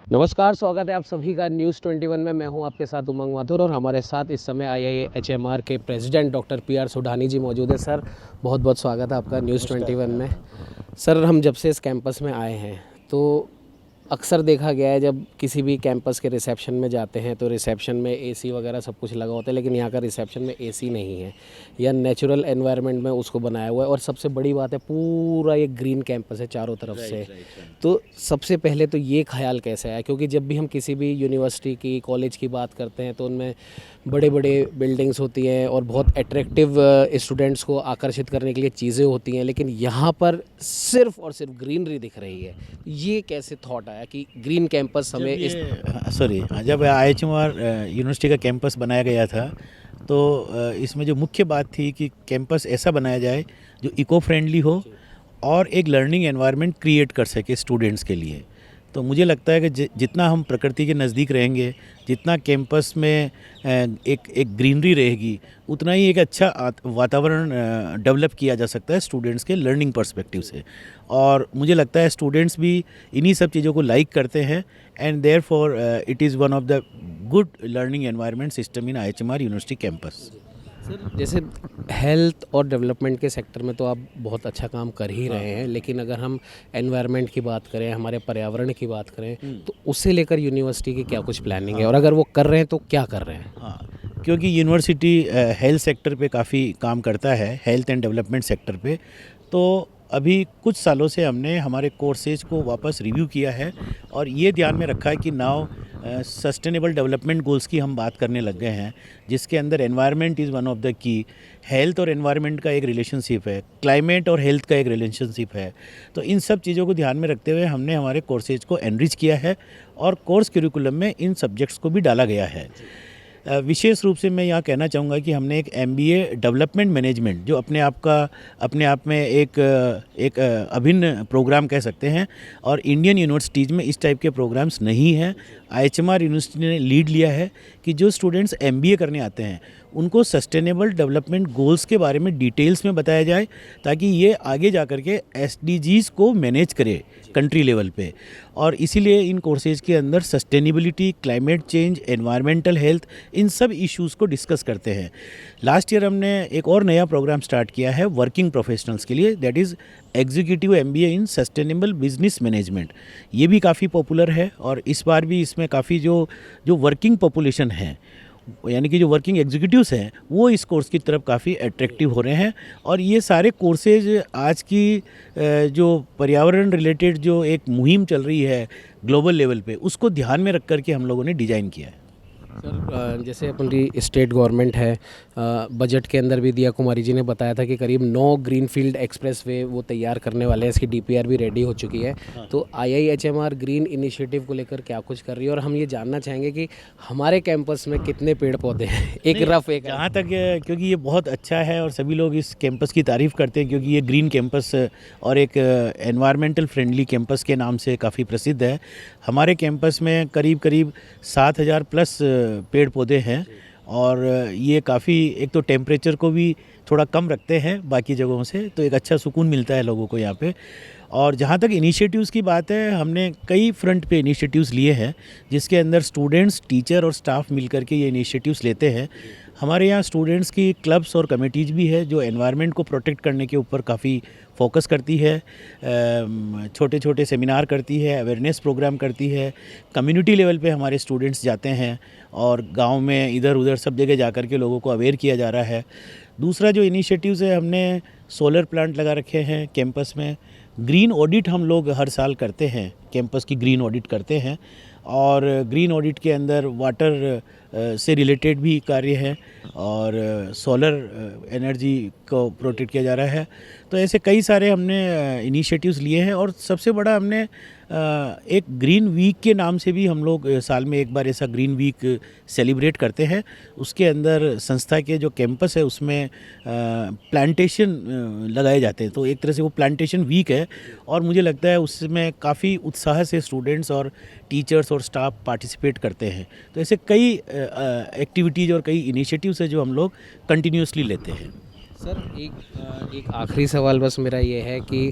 नमस्कार, स्वागत है आप सभी का न्यूज़ 21 में। मैं हूं आपके साथ उमंग माथुर और हमारे साथ इस समय IIHMR के प्रेसिडेंट डॉक्टर PR सोढानी जी मौजूद है। सर, बहुत बहुत स्वागत है आपका न्यूज़ 21 में। सर, हम जब से इस कैंपस में आए हैं तो अक्सर देखा गया है, जब किसी भी कैंपस के रिसेप्शन में जाते हैं तो रिसेप्शन में AC वगैरह सब कुछ लगा होता है, लेकिन यहाँ का रिसेप्शन में AC नहीं है या नेचुरल एनवायरनमेंट में उसको बनाया हुआ है। और सबसे बड़ी बात है, पूरा ये ग्रीन कैंपस है चारों तरफ से। तो सबसे पहले तो ये ख्याल कैसे आया, क्योंकि जब भी हम किसी भी यूनिवर्सिटी की, कॉलेज की बात करते हैं तो उनमें बड़े बड़े बिल्डिंग्स होती हैं और बहुत अट्रैक्टिव स्टूडेंट्स को आकर्षित करने के लिए चीज़ें होती हैं, लेकिन यहाँ पर सिर्फ और सिर्फ ग्रीनरी दिख रही है। ये कैसे थॉट आया कि ग्रीन कैंपस हमें इस जब IHMR यूनिवर्सिटी का कैंपस बनाया गया था तो इसमें जो मुख्य बात थी कि कैंपस ऐसा बनाया जाए जो इको फ्रेंडली हो और एक लर्निंग एनवायरनमेंट क्रिएट कर सके स्टूडेंट्स के लिए। तो मुझे लगता है कि जितना हम प्रकृति के नज़दीक रहेंगे, जितना कैंपस में एक ग्रीनरी रहेगी, उतना ही एक अच्छा वातावरण डेवलप किया जा सकता है स्टूडेंट्स के लर्निंग पर्सपेक्टिव से। और मुझे लगता है स्टूडेंट्स भी इन्हीं सब चीज़ों को लाइक करते हैं and therefore it is one of the good learning environment system in IHMR university campus. Sir, जैसे हेल्थ और डेवलपमेंट के सेक्टर में तो आप बहुत अच्छा काम कर ही रहे हैं, लेकिन अगर हम एनवायरनमेंट की बात करें, हमारे पर्यावरण की बात करें, तो उससे लेकर यूनिवर्सिटी की क्या कुछ प्लानिंग है, और अगर वो कर रहे हैं तो क्या कर रहे हैं? हाँ, क्योंकि यूनिवर्सिटी हेल्थ सेक्टर पे काफ़ी काम करता है, हेल्थ एंड डेवलपमेंट सेक्टर पे। तो अभी कुछ सालों से हमने हमारे कोर्सेज को वापस रिव्यू किया है और ये ध्यान में रखा है कि नाउ सस्टेनेबल डेवलपमेंट गोल्स की हम बात करने लग गए हैं, जिसके अंदर environment is one of the key. Health और एनवायरनमेंट का एक रिलेशनशिप है, क्लाइमेट और हेल्थ का एक रिलेशनशिप है। तो इन सब चीज़ों को ध्यान में रखते हुए हमने हमारे कोर्सेज को एनरिच किया है और कोर्स करिकुलम में इन सब्जेक्ट्स को भी डाला गया है। विशेष रूप से मैं यहाँ कहना चाहूँगा कि हमने एक MBA डेवलपमेंट मैनेजमेंट, जो अपने आप में एक अभिन्न प्रोग्राम कह सकते हैं, और इंडियन यूनिवर्सिटीज़ में इस टाइप के प्रोग्राम्स नहीं हैं। IHMR यूनिवर्सिटी ने लीड लिया है कि जो स्टूडेंट्स MBA करने आते हैं उनको सस्टेनेबल डेवलपमेंट गोल्स के बारे में डिटेल्स में बताया जाए, ताकि ये आगे जा कर के SDGs को मैनेज करे कंट्री लेवल पे। और इसीलिए इन कोर्सेज के अंदर sustainability, climate change, environmental health, इन सब इश्यूज़ को डिस्कस करते हैं। लास्ट ईयर हमने एक और नया प्रोग्राम स्टार्ट किया है वर्किंग प्रोफेशनल्स के लिए, that is executive MBA in sustainable business management. ये भी काफ़ी पॉपुलर है और इस बार भी इसमें काफ़ी जो वर्किंग पॉपुलेशन है, यानी कि जो वर्किंग एग्जीक्यूटिव्स हैं, वो इस कोर्स की तरफ काफ़ी अट्रैक्टिव हो रहे हैं। और ये सारे कोर्सेज आज की जो पर्यावरण रिलेटेड जो एक मुहिम चल रही है ग्लोबल लेवल पे, उसको ध्यान में रख कर के हम लोगों ने डिज़ाइन किया है। सर, जैसे अपनी स्टेट गवर्नमेंट है, बजट के अंदर भी दिया कुमारी जी ने बताया था कि करीब 9 ग्रीनफील्ड एक्सप्रेसवे वो तैयार करने वाले हैं, इसकी DPR भी रेडी हो चुकी है। तो IIHMR ग्रीन इनिशिएटिव को लेकर क्या कुछ कर रही है, और हम ये जानना चाहेंगे कि हमारे कैंपस में कितने पेड़ पौधे हैं? एक रफ एक जहाँ तक क्योंकि ये बहुत अच्छा है और सभी लोग इस कैंपस की तारीफ़ करते हैं, क्योंकि ये ग्रीन कैंपस और एक एनवायरमेंटल फ्रेंडली कैंपस के नाम से काफ़ी प्रसिद्ध है। हमारे कैंपस में करीब 7,000 प्लस पेड़ पौधे हैं और ये काफ़ी, एक तो टेम्परेचर को भी थोड़ा कम रखते हैं बाकी जगहों से, तो एक अच्छा सुकून मिलता है लोगों को यहाँ पे। और जहाँ तक इनिशिएटिव्स की बात है, हमने कई फ्रंट पे इनिशिएटिव्स लिए हैं, जिसके अंदर स्टूडेंट्स, टीचर और स्टाफ मिलकर के ये इनिशिएटिव्स लेते हैं। हमारे यहाँ स्टूडेंट्स की क्लब्स और कमेटीज़ भी है जो एनवायरनमेंट को प्रोटेक्ट करने के ऊपर काफ़ी फोकस करती है, छोटे छोटे सेमिनार करती है, अवेयरनेस प्रोग्राम करती है। कम्युनिटी लेवल पे हमारे स्टूडेंट्स जाते हैं और गांव में इधर उधर सब जगह जा कर के लोगों को अवेयर किया जा रहा है। दूसरा जो इनिशिएटिव्स है, हमने सोलर प्लांट लगा रखे हैं कैंपस में। ग्रीन ऑडिट हम लोग हर साल करते हैं, कैंपस की ग्रीन ऑडिट करते हैं, और ग्रीन ऑडिट के अंदर वाटर से रिलेटेड भी कार्य है और सोलर एनर्जी को प्रोटेक्ट किया जा रहा है। तो ऐसे कई सारे हमने इनिशिएटिव्स लिए हैं। और सबसे बड़ा, हमने एक ग्रीन वीक के नाम से भी हम लोग साल में एक बार ऐसा ग्रीन वीक सेलिब्रेट करते हैं। उसके अंदर संस्था के जो कैंपस है उसमें प्लांटेशन लगाए जाते हैं, तो एक तरह से वो प्लांटेशन वीक है और मुझे लगता है उसमें काफ़ी उत्साह से स्टूडेंट्स और टीचर्स और स्टाफ पार्टिसिपेट करते हैं। तो ऐसे कई एक्टिविटीज़ और कई इनिशिएटिव्स है जो हम लोग कंटिन्यूसली लेते हैं। सर एक आखिरी सवाल बस मेरा ये है कि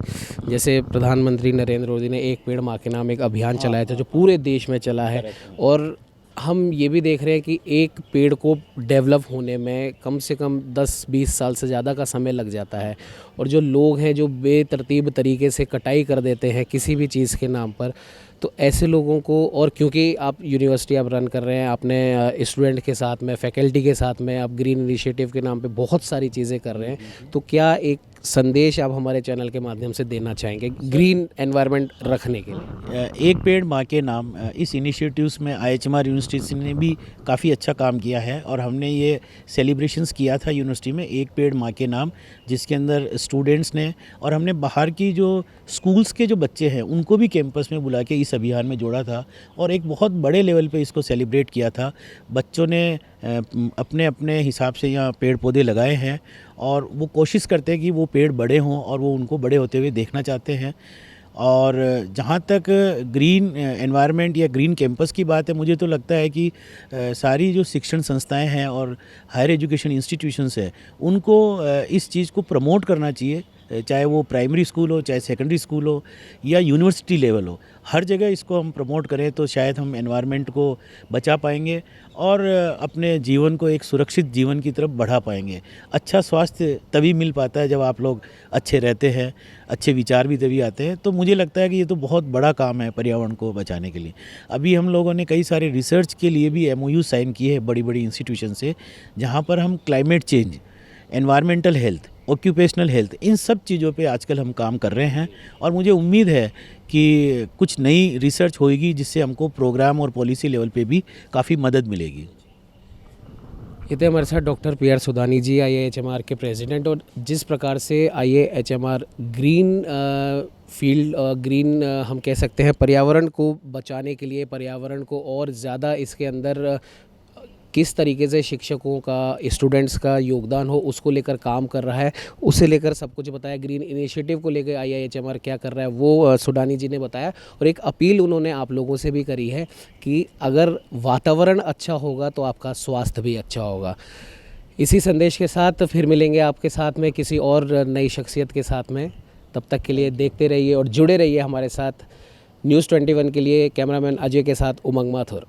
जैसे प्रधानमंत्री नरेंद्र मोदी ने एक पेड़ माँ के नाम एक अभियान चलाया था जो पूरे देश में चला है, और हम ये भी देख रहे हैं कि एक पेड़ को डेवलप होने में कम से कम 10-20 साल से ज़्यादा का समय लग जाता है, और जो लोग हैं जो बेतरतीब तरीके से कटाई कर देते हैं किसी भी चीज़ के नाम पर, तो ऐसे लोगों को, और क्योंकि आप यूनिवर्सिटी आप रन कर रहे हैं, आपने स्टूडेंट के साथ में, फैकल्टी के साथ में, आप ग्रीन इनिशिएटिव के नाम पे बहुत सारी चीज़ें कर रहे हैं, तो क्या एक संदेश आप हमारे चैनल के माध्यम से देना चाहेंगे ग्रीन एनवायरनमेंट रखने के लिए? एक पेड़ माँ के नाम इस इनिशिएटिव्स में IHMR यूनिवर्सिटी ने भी काफ़ी अच्छा काम किया है, और हमने ये सेलिब्रेशंस किया था यूनिवर्सिटी में एक पेड़ माँ के नाम, जिसके अंदर स्टूडेंट्स ने, और हमने बाहर की जो स्कूल्स के जो बच्चे हैं उनको भी कैंपस में बुला के इस अभियान में जोड़ा था, और एक बहुत बड़े लेवल पे इसको सेलिब्रेट किया था। बच्चों ने अपने अपने हिसाब से यहाँ पेड़ पौधे लगाए हैं, और वो कोशिश करते हैं कि वो पेड़ बड़े हों और वो उनको बड़े होते हुए देखना चाहते हैं। और जहाँ तक ग्रीन एनवायरनमेंट या ग्रीन कैंपस की बात है, मुझे तो लगता है कि सारी जो शिक्षण संस्थाएं हैं और हायर एजुकेशन इंस्टीट्यूशंस है, उनको इस चीज़ को प्रमोट करना चाहिए, चाहे वो प्राइमरी स्कूल हो, चाहे सेकेंडरी स्कूल हो, या यूनिवर्सिटी लेवल हो। हर जगह इसको हम प्रमोट करें तो शायद हम एनवायरनमेंट को बचा पाएंगे और अपने जीवन को एक सुरक्षित जीवन की तरफ बढ़ा पाएंगे। अच्छा स्वास्थ्य तभी मिल पाता है जब आप लोग अच्छे रहते हैं, अच्छे विचार भी तभी आते हैं। तो मुझे लगता है कि ये तो बहुत बड़ा काम है पर्यावरण को बचाने के लिए। अभी हम लोगों ने कई सारे रिसर्च के लिए भी MOU साइन किए हैं बड़ी बड़ी इंस्टीट्यूशन से, जहाँ पर हम climate change, environmental health, occupational health, इन सब चीज़ों पे आजकल हम काम कर रहे हैं, और मुझे उम्मीद है कि कुछ नई रिसर्च होएगी जिससे हमको प्रोग्राम और पॉलिसी लेवल पे भी काफ़ी मदद मिलेगी। ये थे हमारे साथ डॉक्टर PR सुडानी जी, IIHMR के प्रेसिडेंट, और जिस प्रकार से IIHMR ग्रीन फील्ड, ग्रीन हम कह सकते हैं, पर्यावरण को बचाने के लिए, पर्यावरण को और ज़्यादा इसके अंदर किस तरीके से शिक्षकों का, स्टूडेंट्स का योगदान हो, उसको लेकर काम कर रहा है, उसे लेकर सब कुछ बताया। ग्रीन इनिशिएटिव को लेकर IIHMR क्या कर रहा है वो सुडानी जी ने बताया, और एक अपील उन्होंने आप लोगों से भी करी है कि अगर वातावरण अच्छा होगा तो आपका स्वास्थ्य भी अच्छा होगा। इसी संदेश के साथ फिर मिलेंगे आपके साथ में किसी और नई शख्सियत के साथ में। तब तक के लिए देखते रहिए और जुड़े रहिए हमारे साथ। News 21 के लिए कैमरामैन अजय के साथ उमंग माथुर।